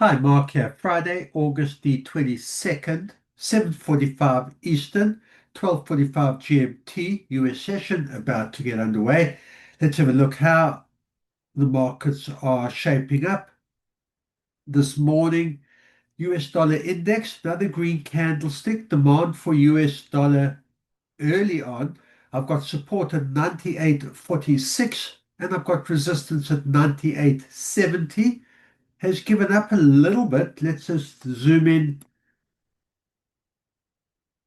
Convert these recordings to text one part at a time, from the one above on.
Hi, Mark here. Friday, August the 22nd, 7:45 Eastern, 12:45 GMT, US session about to get underway. Let's have a look how the markets are shaping up this morning. US dollar index, another green candlestick, demand for US dollar early on. I've got support at 98.46 and I've got resistance at 98.70. Has given up a little bit. Let's just zoom in.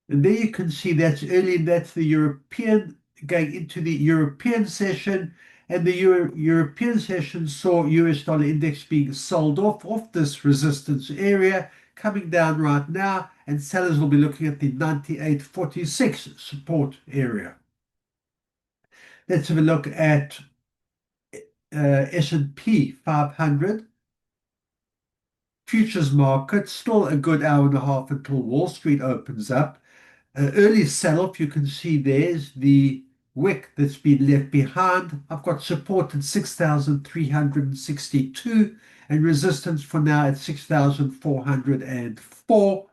And there you can see that's early, that's the European going into the European session. And the European session saw US dollar index being sold off this resistance area, coming down right now. And sellers will be looking at the 98.46 support area. Let's have a look at S&P 500. Futures market, still a good hour and a half until Wall Street opens up. Early sell-off, you can see there's the wick that's been left behind. I've got support at 6,362 and resistance for now at 6,404.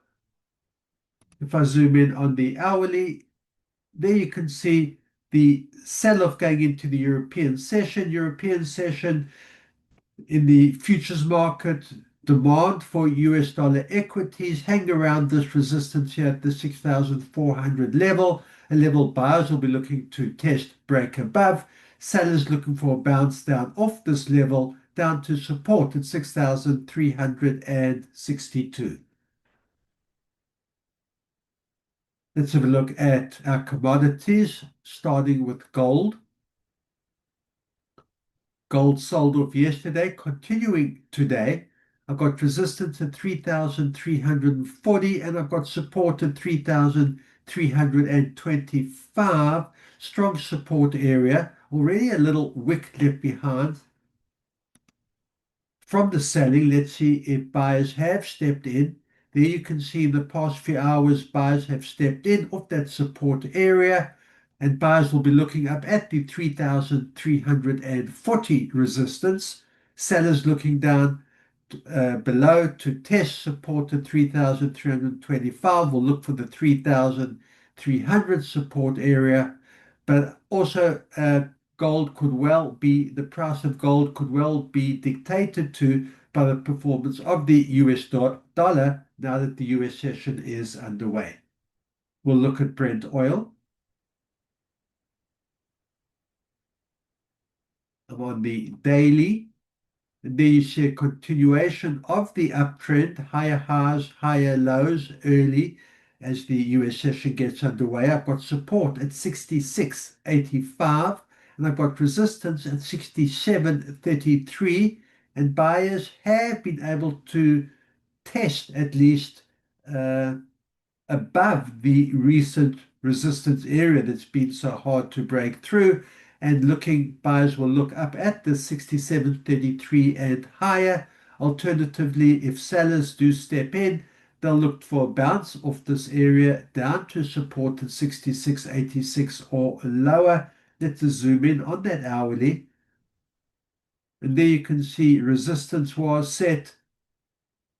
If I zoom in on the hourly, there you can see the sell-off going into the European session. European session in the futures market, demand for US dollar equities hang around this resistance here at the 6,400 level, a level buyers will be looking to test, break above. Sellers looking for a bounce down off this level down to support at 6,362. Let's have a look at our commodities, starting with gold. Gold sold off yesterday, continuing today. I've got resistance at 3,340 and I've got support at 3,325. Strong support area. Already a little wick left behind. From the selling, let's see if buyers have stepped in. There you can see in the past few hours, buyers have stepped in off that support area. And buyers will be looking up at the 3,340 resistance. Sellers looking down below to test support at 3,325. We'll look for the 3,300 support area. But also gold could well be, the price of gold could well be dictated to by the performance of the US dollar now that the US session is underway. We'll look at Brent oil. I'm on the daily, and there you see a continuation of the uptrend, higher highs, higher lows early as the US session gets underway. I've got support at 66.85 and I've got resistance at 67.33, and buyers have been able to test at least above the recent resistance area that's been so hard to break through. And buyers will look up at the 67.33 and higher. Alternatively, if sellers do step in, they'll look for a bounce off this area down to support at 66.86 or lower. Let's zoom in on that hourly. And there you can see resistance was set.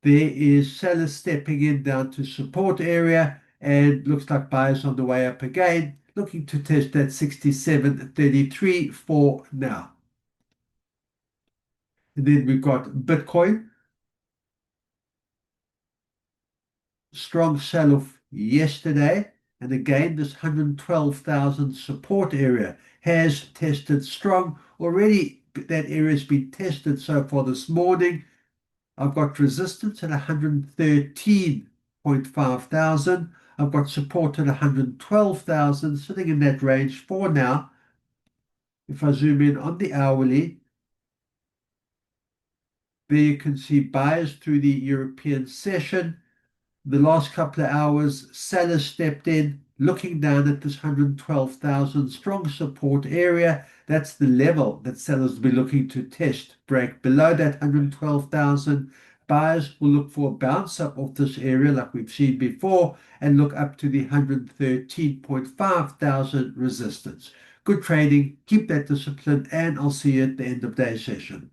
There is sellers stepping in down to support area and looks like buyers on the way up again, looking to test that 67.33 for now. And then we've got Bitcoin. Strong sell-off yesterday. And again, this 112,000 support area has tested strong. Already that area has been tested so far this morning. I've got resistance at 113.5 thousand. I've got support at 112,000, sitting in that range for now. If I zoom in on the hourly, there you can see buyers through the European session. The last couple of hours, sellers stepped in, looking down at this 112,000 strong support area. That's the level that sellers will be looking to test. Break below that 112,000. Buyers will look for a bounce up of this area like we've seen before and look up to the 113.5 thousand resistance. Good trading, keep that discipline, and I'll see you at the end of day session.